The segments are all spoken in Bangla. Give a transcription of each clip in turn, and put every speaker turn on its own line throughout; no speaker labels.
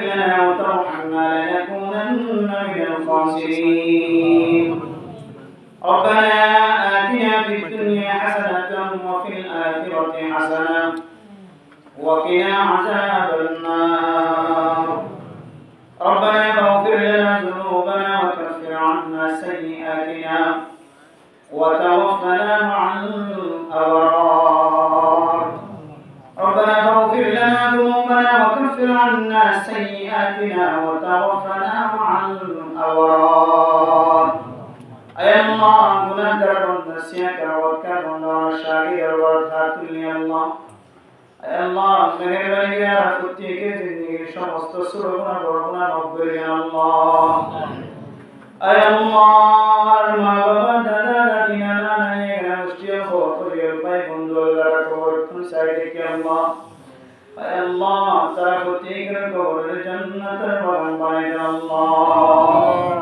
لنا وترحمنا لنكونن من الخاسرين. ربنا آتنا في الدنيا حسنة وفي الآخرة حسنة وقنا عذاب النار. ربنا فاغفر لنا ذنوبنا وكفر عنا سيئاتنا وتوفنا مع الأبرار. ربنا فاغفر لنا ذنوبنا وكفر عنا سيئاتنا وتوفنا مع الأبرار. أي الله منادر النسيك وكرم الشاعر والذات يا الله. أي الله مهرباني يا فتيك زندگی সমস্ত সুরগুনা বরগুনা মাগফির يا الله. أي الله মা বাবা দাদা দাদি নানা নানি রাষ্ট্রীয় পরিবার ভাই বন্ধু যারা কবর সাইডে কে আল্লাহ. أي الله তারা فتيك কবরের জান্নাতের বাগান বানাই দাও আল্লাহ.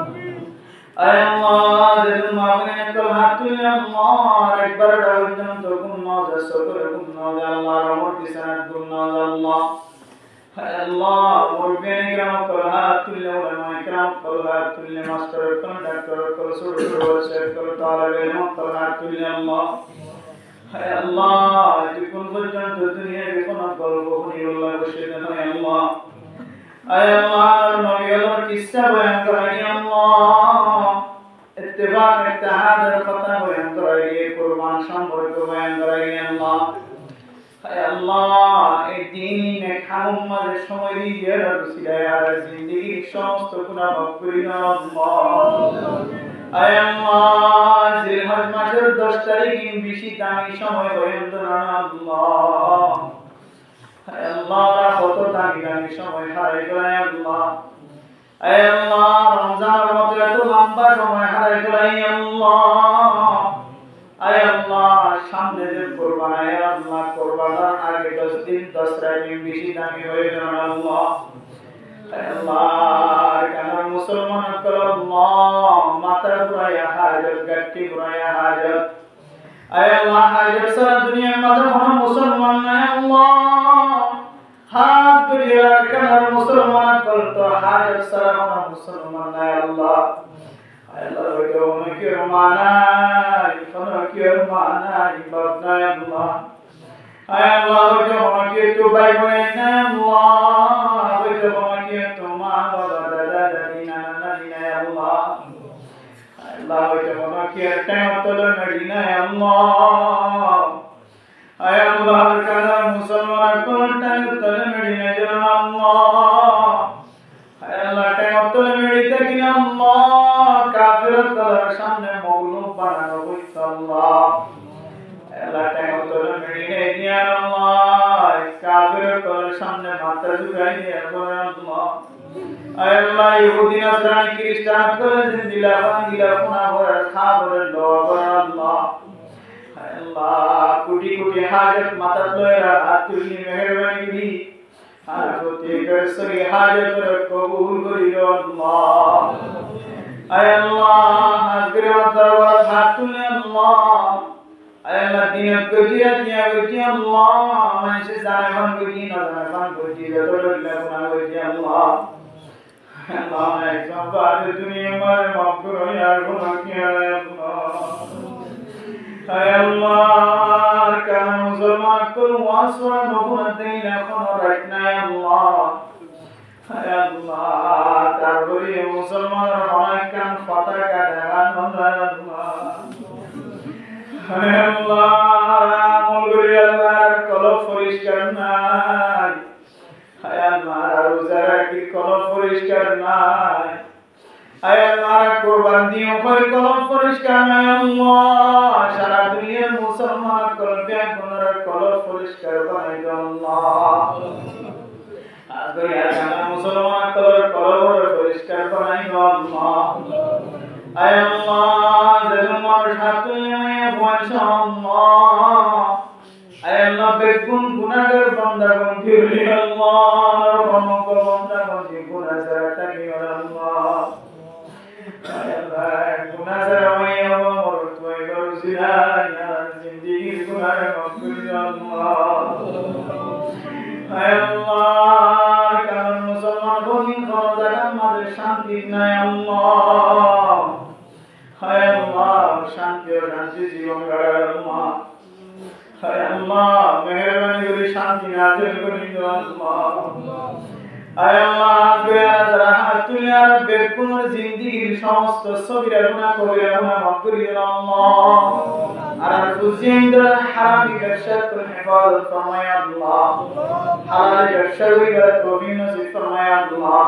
أي الله زدنا من كل حق يا الله أكبر دعوتنا تكون ناز سكركم ناز الله رحمة بسنة كل ناز الله. أي الله مربين كرام كل حق كل علماء كرام كل حق كل ماستر كل دكتور كل سورة كل طالب علم كل حق كل الله. أي الله تكون فجرا الدنيا بكون أقبل بخني الله بشرنا يا الله. أي الله نبي الله كسب يا الله اتفاق اتحاد الخطأ وينظرائي قربان شمبر وينظرائي الله. أي الله الدين محمد الشمري يا رسول يا زندگی شمس تكون مغفرين الله. أي الله ذي الحج মাসের 10 তারিখ বেশি দামি সময় وينظرنا الله. أي الله কত দামি দামি সময় হারাই ফেলে আল্লাহ. أي الله رمضان মতো এত লম্বা সময় হারাই ফেলে আল্লাহ. أي الله সামনে যে কুরবান আয় আল্লাহ কুরবানের আগে 10 দিন 10 রাত বেশি দামি হয়ে যান আল্লাহ. أي الله কারণ মুসলমান কল আল্লাহ মাথা পুরায়া হাজত গাটি পুরায়া হাজত. أي الله হাজত সারা দুনিয়ার মাঝে কোন মুসলমান নাই আল্লাহ. হাত দুনিয়া কার মুসলমান কল তো হাজত সারা কোন মুসলমান নাই আল্লাহ. আল্লাহ ওকে অনেকের মানাই অনেকের মানাই বাবনাই আল্লাহ. আল্লাহ ওকে অনেকে তো ভাই বোন নাই আল্লাহ. ওকে অনেকে তো মা বাবা দাদা দাদি নানা নানি নাই আল্লাহ. আল্লাহ ওকে অনেকে টাইমতল মদিনা আল্লাহ. আয় আল্লাহ কানা মুসলমান কোন টাইমতল মদিনা জান আল্লাহ. আয় আল্লাহ টাইমতল মদিনা কিনা আল্লাহ কাফিরত তার সামনে মওলুম বানানো হইছে আল্লাহ. আল্লাহ টাইমতল মদিনা দিয়া আল্লাহ কাফিরত তার সামনে মাথা ঝুঁকাই দিয়া আল্লাহ. আয় আল্লাহ ইহুদি নাসরানি খ্রিস্টান করে দিলা বান্দিলা কোনা করে খাবরে দোয়া করে আল্লাহ. আয় আল্লাহ কোটি কোটি হাজত মাথা লয়ে হাত তুলি মেহেরবানি করি আর প্রত্যেক সরি হাজত কবুল করিও আল্লাহ. আয় আল্লাহ আজকের দরবার হাত তুলে আল্লাহ. আয় আল্লাহ দিনের গজিয়া দিয়া গজি আল্লাহ মানুষে জানে মান গজি না জানে মান গজি যত লইলা কোনা গজি আল্লাহ. আল্লাহ একদম বাদে দুনিয়া মার মাফ করো ইয়ার গুনাহ কি আল্লাহ. আয় আল্লাহ কারণ মুসলমান কোন ওয়াসরা নবুয়ত দেই না কোন রাইট নাই আল্লাহ. আয় আল্লাহ তারপরে মুসলমানরা অনেক কান পতাকা দেখান আল্লাহ. আয় আল্লাহ মৌলভী আল্লাহর কলব পরিষ্কার নাই. আয় আল্লাহ রোজারা কি কলব পরিষ্কার নাই. আয় আল্লাহ কুরবান দিও হয় কলব পরিষ্কার নাই আল্লাহ. সারা দুনিয়ার মুসলমান কলবে গুনার কলব পরিষ্কার বানাই দাও আল্লাহ. আজকে আর মুসলমান কলব পরিষ্কার বানাই দাও আল্লাহ. আয় আল্লাহ যেমন সাতুয়ে বংশা আল্লাহ. আয় আল্লাহ বেগুন গুনাহগার বান্দাগণ ফিরলি আল্লাহ. রহমত বান্দাগণ গুনাহ ছাড়া থাকি আল্লাহ. আয় আল্লাহ গুনাহ ছাড়া হয় আমার তুই গরজিলা ইয়া জিন্দেগি গুনাহ মাফ করে আল্লাহ. আয় আল্লাহ কারণ মুসলমান আসমান জমিন কোন জায়গার মাঝে শান্তি নাই আল্লাহ। হায় আল্লাহ, শান্তি ও শান্তি জীবন গড়ার আল্লাহ। হায় আল্লাহ, মেহেরবানি করে শান্তি নাযিল করে দিও আল্লাহ। হায় আল্লাহ, যারা হাত তুলে আর বেকুনের জিন্দেগির সমস্ত সগীরা গুনাহ কবিরা গুনাহ মাফ করে দিও আল্লাহ। আর ফুজিনদের হারামি ব্যবসার করে হেফাজত ফরমায় আল্লাহ। হালাল ব্যবসার করে তৌফিক নসিব ফরমায় আল্লাহ।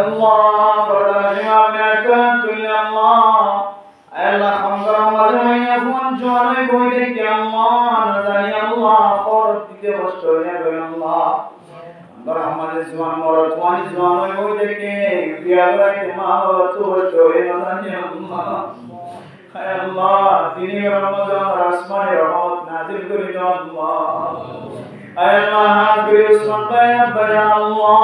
আল্লাহ বড় মেহরবান তুলে আল্লাহ। আল্লাহ খন্দর মাঝে মাইয়া ফোন জোয়ারে বই দেখে আল্লাহ না জানি আল্লাহ ফরত দিতে কষ্ট হয়ে গেল আল্লাহ। খন্দর আমাদের জোয়ান মরদ ওয়ানি জোয়ান বই দেখে বিয়া করাইতে মা বাবা তো কষ্ট হয়ে না জানি আল্লাহ। হায় আল্লাহ, দিনে রমজান আসমানে রহমত নাযিল করে দাও আল্লাহ। হায় আল্লাহ, হাজরে উসমান ভাই আব্বা আল্লাহ।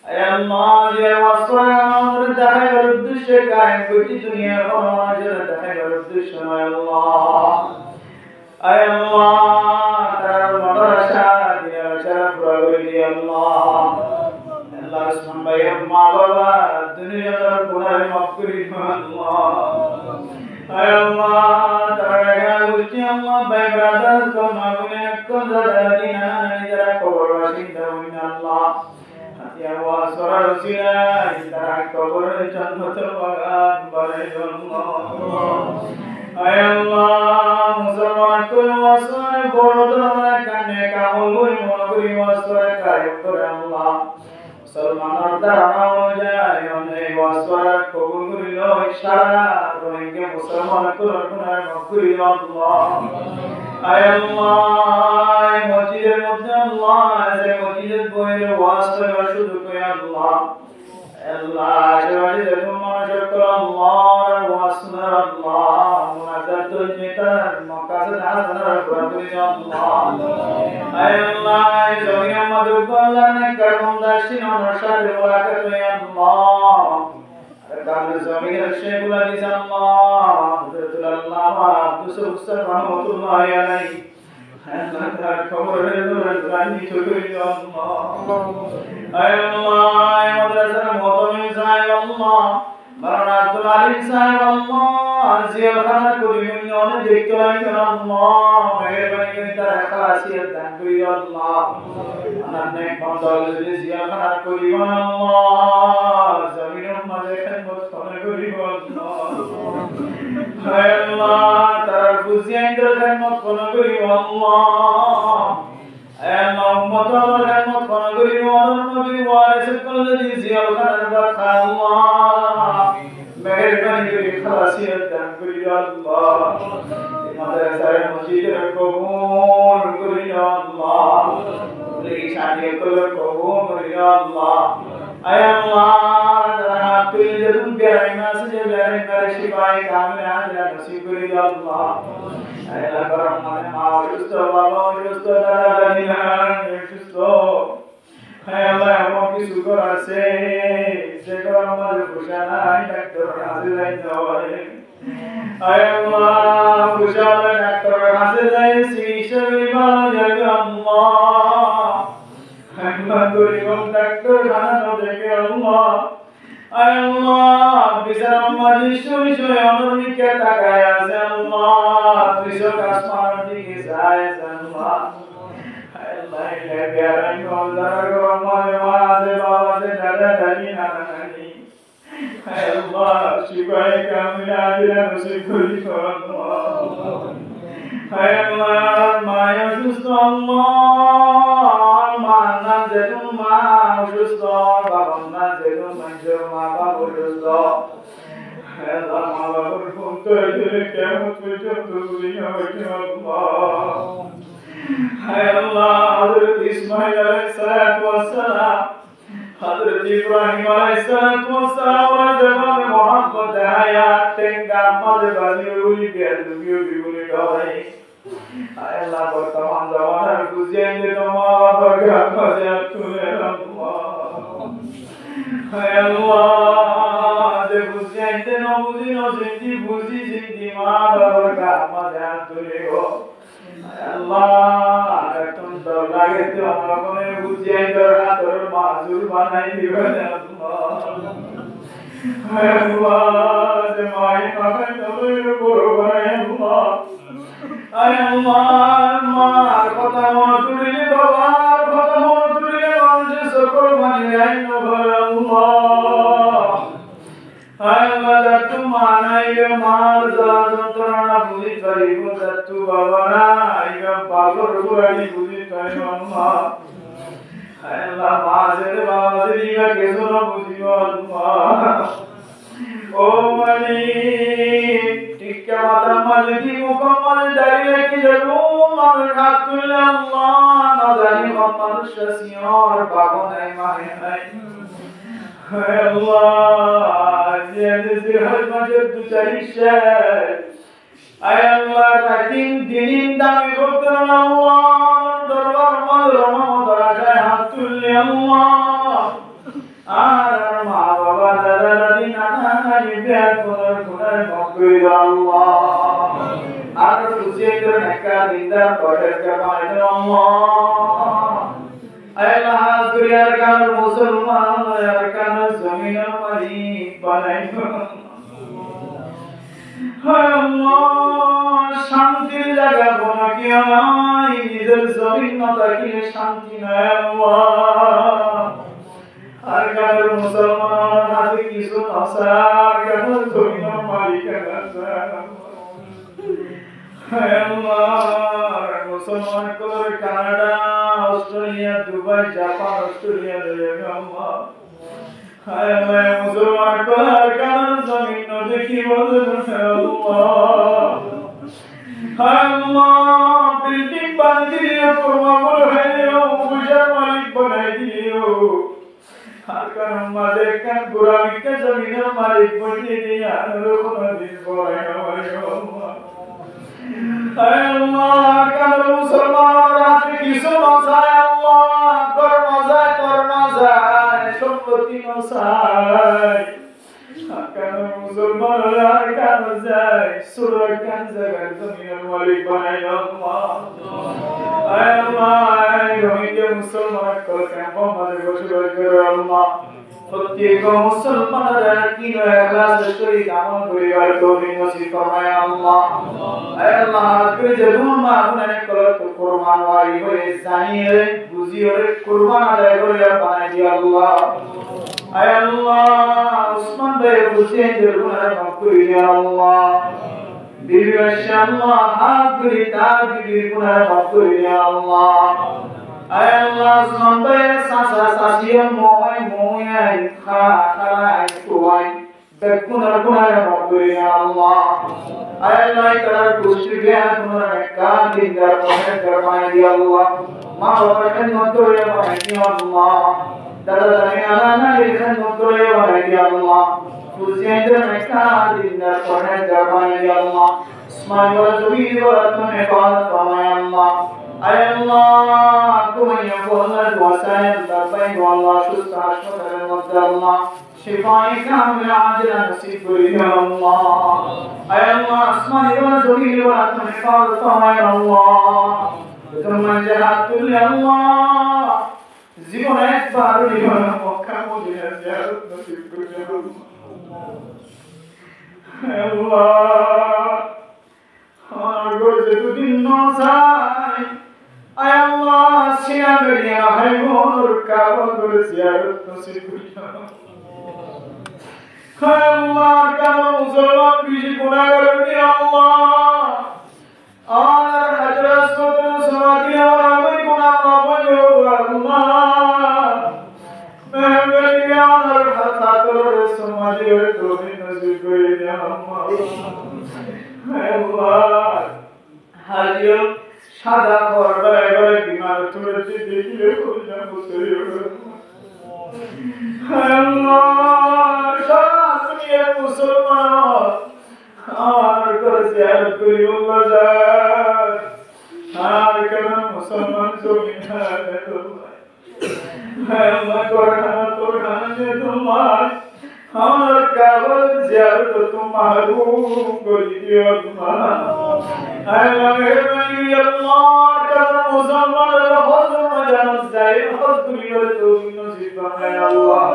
হায় আল্লাহ, যে ওয়াসওয়াস আমাদের দেখার উদ্দেশ্যে কায়েম করতে দুনিয়ার আমাদের দেখার উদ্দেশ্য নয় আল্লাহ। হায় আল্লাহ, তার মাদ্রাসা দিনের শরফ করে দিও আল্লাহ। আল্লাহ উসমান ভাই মা বাবা দুনিয়ার গুনাহ মাফ করে দিও আল্লাহ। হায় আল্লাহ, তারা গুষ্টি আল্লাহ ভাই ব্রাদার কোন মাগুনে কোন দাদা দিনা যারা কবরবাসী দাউন আল্লাহ। হাতিয়া ওয়াসরা রসিলা তারা কবরের জান্নাতের বাগান বানাইও আল্লাহ। হায় আল্লাহ, মুসলমান কোন ওয়াসরা বড় ধরনের কানে কামল করি মন করি ওয়াসরা কায়েম করে আল্লাহ। মুসলমানের ধারণা অনুযায়ী অনেক ওয়াসরা কবুল করিল সারা রোহিঙ্গা মুসলমান কোরআন মাফ করিল আল্লাহ। হায় আল্লাহ, মসজিদের মধ্যে আল্লাহ যে মসজিদের বইয়ের ওয়াজ করা শুরু করে আল্লাহ। আল্লাহ আশেপাশে যখন মানুষের করে আল্লাহর ওয়াজ শোনার আল্লাহ মুনাজাত দইতার মকাসদ হাসানার পুরা করে আল্লাহ। হায় আল্লাহ, জমিন আমাদের আল্লাহ নে করম দাসিন অনুসারে মুলাকাত হই আল্লাহ। আর কাল জমিনের শেখুল হাদিস আল্লাহ হযরতুল আল্লামা আব্দুস হুসাইন রহমাতুল্লাহি আলাইহি আল্লাহ তার কবরের দরজা রানী করে আল্লাহ। হায় আল্লাহ, মাদ্রাসার মুতামিম সাহেব আল্লাহ, মাওলানা আব্দুল আলিম সাহেব আল্লাহ, জিয়ারখানা করিম অনেক দেখতে লাগে আল্লাহ। মেহেরবানি করে তার খাসিয়ত দান করি আল্লাহ। অনেক বন্ধল যদি জিয়ারখানা করিম আল্লাহ, জমিনের মাঝে খেদমত করি আল্লাহ। হায় আল্লাহ, তার ফুজিয়াইদের খেদমত করি আল্লাহ। হায় আল্লাহ, উম্মতের খেদমত করি মদন নবী ওয়ারিস কলজি জিয়ারখানার বাখা আল্লাহ। মেহেরবানি করে খাসিয়ত দান করি আল্লাহ। মাদ্রাসার মসজিদের কবুল করি আল্লাহ। লিখি শাদি করে কবুল করি আল্লাহ। হায় আল্লাহ, তুই যখন বেড়াই মাস যে বেড়াই করে শিবাই কামে আল্লাহ নসিব করি আল্লাহ। হায় আল্লাহ, আমাদের মা অসুস্থ, বাবা অসুস্থ, দাদা দাদি অসুস্থ। হায় আল্লাহ, এমন কিছু কর আছে যেগুলো আমাদের পোষা নাই, ডাক্তার কাছে যাইতে হবে। হায় আল্লাহ, পোষা ডাক্তার কাছে যাই চিকিৎসা করি ভালো যাবে আল্লাহ। আল্লাহ, গরিব ডাক্তার খানা দেখে আল্লাহ। হায় আল্লাহ, বিচার মাঝে শুই শুই অনর্মিকে তাকায় আছে আল্লাহ। কৃষক আসমানের দিকে যায় আল্লাহ। হায় আল্লাহ, হে বেয়ারাই মওলার গরমার মাঝে বাবা যে দাদা দাদি নানা নানি। হায় আল্লাহ, শিবাই কামিলা দিলা নসিব করি আল্লাহ। হায় আল্লাহ, মায়া সুস্থ আল্লাহ। মার নাম যেন মা অসুস্থ, বাবার নাম যেন মানুষের মা বাবা অসুস্থ। হায় আল্লাহ, মা বাবার ফোন করে কেমন পর্যন্ত বুঝি হয়েছে আল্লাহ। হায় আল্লাহ, হযরত ইসমাঈল আলাইহিস সালাতু ওয়াস সালাম, হযরত ইব্রাহিম আলাইহিস সালাতু ওয়াস সালাম ওরা যখন মোহাম্মদ হায়াত তেঙ্গা মাঝে বাজি উলি বিয়ে বিবুলি করে। হায় আল্লাহ, বর্তমান জামানার বুঝিয়ে যে তোমার বাবার গান বাজে তুলে আল্লাহ। হায় আল্লাহ, যে বুঝিয়ে না বুঝি না জিন্দি বুঝি জিন্দি মা বাবার গান বাজে তুলে গো। আল্লাহ, এখন তো লাগে তো আমরা মনে বুঝিয়ে হাতের মাজুর বানাই দিবেন আল্লাহ হায় আল্লাহ যে মাই মাকে নবীর বড় বানাই আল্লাহ আয় আল্লাহ মার কথা মনে তুলিলে বাবার কথা মনে তুলিলে মানুষের সকল মানি আইন ঘর আল্লাহ আয় আল্লাহ তু মানাইলে মার যন্ত্রণা বুঝি পারিব তু বাবা না আইবা বাবার বুড়ানি বুঝি পারিব আল্লাহ আয় আল্লাহ মাঝের বাবাদের ইবা কেসো না বুঝিব আল্লাহ ও মালিক টিক্কা মাতা মালিকি মুকম্মল দাঁড়িয়ে কি যাবো মানুষ হাত তুললে আল্লাহ না জানি মানুষ সিয়র বাবা নাই মায়ে নাই হায় আল্লাহ যে জিহাদ মাঝে দু চারি শেষ আয় আল্লাহ রাতিন দিন দামি করতে আল্লাহ দরবার মাল রহমত আশায় হাত তুললে আল্লাহ আর মা বাবা দাদা দাদি নানা নানি বিয়ার কোনার কোনার মকবুল আল্লাহ আর খুশি করে নেকা দিনদার পড়ে বানাই আল্লাহ আয় আল্লাহ দুনিয়ার কান মুসলমান আর কান জমিনের মালিক বানাই হায় আল্লাহ শান্তির জায়গা কোনা কি নাই নিজের জমিন না থাকিলে শান্তি নাই আল্লাহ আর কান মুসলমান হাতে কিছু নসার কান জমিনের মালিক হায় আল্লাহ মুসলমান করে Canada Australia Dubai Japan Australia লয়ে আল্লাহ হায় আল্লাহ মুসলমান করে কানাডা জমিন নদী কি বলে আল্লাহ হায় আল্লাহ বিল্ডিং বানিয়ে দিও প্রমাণ হইও পূজার মালিক বানাই দিও আর কারণ মাঝে কান গোরামিকে জমিনের মালিক বানিয়ে দিয়া আর কোনো দিন বড় হয় আল্লাহ হায় আল্লাহ কাল মুসলমান রাতে কিছু নসায় আল্লাহ তোর নসায় সম্পত্তি নসায় কাল মুসলমান আর কাল যায় সুরা কান জায়গায় জমিনের মালিক বানাই আল্লাহ হায় আল্লাহ রহিতে মুসলমান কল ক্যাম্প মাঝে বসবাস করে আল্লাহ প্রত্যেক মুসলমানরা কি ইখলাস সহিত আমল করিবার তৌফিক নসিব ফরমায় আল্লাহ আয় আল্লাহ আজকে যে দুমা আপনারে কলত কুরবান ওয়াই হয়ে জানিয়ে বুঝিয়ে কুরবান আদায় করে বানাই দি আল্লাহ আয় আল্লাহ উসমান ভাই হুসেন এর গুনাহ মাফ করে দি আল্লাহ বিবি আয়েশা আল্লাহ হাত ধরে তার বিবির গুনাহ মাফ করে দি আল্লাহ আয় আল্লাহ উসমান ভাই সাসা সাসিয়া মোয় খারাই তুই বেকুনার গুনাহ মাফ করে দি আল্লাহ আয় আল্লাহ তার গোষ্ঠী জ্ঞান গুনাহ কান দিনদার পরহেজগার বানাই দি আল্লাহ মা বাবার খেদমত করে বানাই দি আল্লাহ দাদা দাদি নানা নানির খেদমত করে বানাই দি আল্লাহ ফুজিয়াদের কান দিনদার পরহেজগার বানাই দি আল্লাহ ইসমাইল ওয়া জুবির ওয়া তুমি হেফাজত ফরমায় আল্লাহ আয় আল্লাহ তুমি ইয়াকুনাল ওয়াসাইল দাবাই আল্লাহ সুস্থ হাসপাতালের মধ্যে আল্লাহ শিফায়ে কামিল আজিলা নসিব করে দিও আল্লাহ আয় আল্লাহ ইসমাইল ওয়া জুবির ওয়া তুমি হেফাজত ফরমায় আল্লাহ তুমি জাহাত তুলি আল্লাহ জীবন একবার জীবন মক্কা মদিনা জিয়ারত নসিব করে দিও আল্লাহ আমার গর্জে দুদিন নসাই আয় আল্লাহ সিনা বেরিয়া হাই মোর কাবা করে জিয়ারত নসিব করে দিও হায় আল্লাহ কারণ মুসলমান বেশি গুনাহগার হই আল্লাহ আর হযরত সুন্নাত সমাধি আর আমি গুনাহ মাফ করো আল্লাহ মেহরবানি আর হাতাতর সমাধি আর তুমি নসিব করে দাও আল্লাহ হাজিও সাদা করবা এবারে বিমার তুলেছি দেখিলে কইলা মুসরি আল্লাহ সারা দুনিয়ার মুসলমান আর করে জিয়ারত করি আল্লাহ যায় আর কেন মুসলমান জমিন আল্লাহ কোরআন যে তোমার আমার কাবা জিয়ারত তোমার করি দিও আল্লাহ আল্লাহ মেহরবানি আল্লাহ কেন মুসলমান হজ জানাজ যায় হজ করিবার তৌফিক নসিব করলেন আল্লাহ।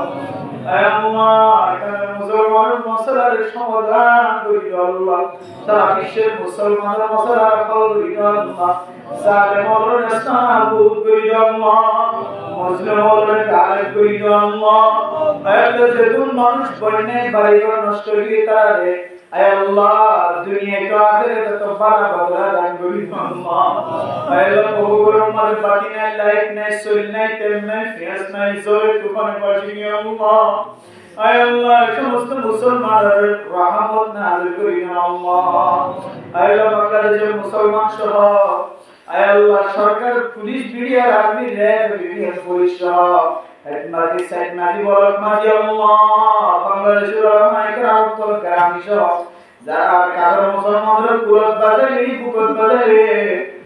আল্লাহ এখানে মুসলমানের মশলার সমাধান করি আল্লাহ, সারা বিশ্বের মুসলমানের মশলার হল করি আল্লাহ, জালেম ওলর ইসলামুদ করি আল্লাহ, মুসলিম ওলর গায়েব করি আল্লাহ। আল্লাহ যেদিন মানুষ বন্যায় বাড়িঘর নষ্ট করে তারে আল্লাহ দুনিয়া তো আখিরাতে তো বালা বদলা দান করি আল্লাহ। আল্লাহ কবুল উম্মার বাকি নাই, লাইট নাই, সুল নাই, তেল নাই, ফিয়াস নাই, জোরে তুফানে বাসি আল্লাহ। আল্লাহ সমস্ত মুসলমানের রহমত নাযিল করি আল্লাহ। আল্লাহ বাংলাদেশের মুসলমান সহ আল্লাহ সরকার, police, media, army, RAB, BDR, police সহ একমাত্র সাইড মাঝি বলক মাঝি আল্লাহ বাংলাদেশের ওলামায়ে কেরাম তল গ্রামী সহ যারা কারো মুসলমানদের কুলত বাজারে বুকত বাজারে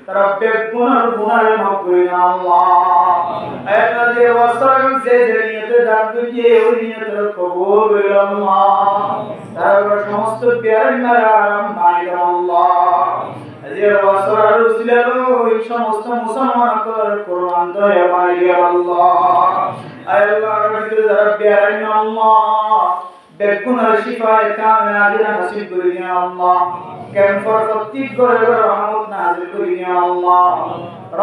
তারা বেগুনার গুনারে মাফ করে আল্লাহ। আল্লাহ যে ওয়াসরাম যে নিয়তে দান দিয়ে ওই নিয়তের কবুল করে আল্লাহ। তারা সমস্ত প্যারেন্ট আরাম মাইল আল্লাহ। যে ওয়াসরার উসিলালো ওই সমস্ত মুসলমানদের কোরআন দয়া মাইল আল্লাহ। আল্লাহ রব্বিল যারা প্যারেন্ট আল্লাহ বেগুনার শিফায়ে কামিল আজিলা নসিব করে দিন আল্লাহ। ক্যান্সার প্রত্যেক ঘরে ঘরে রহমত নাযিল করে দিন আল্লাহ।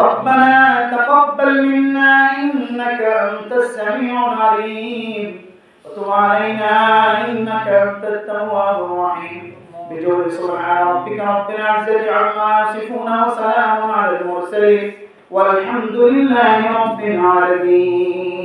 ربنا تقبل منا إنك أنت السميع العليم وتب علينا إنك أنت التواب الرحيم بجود سبحان ربك رب العزة عما يصفون وسلام على المرسلين والحمد لله رب العالمين.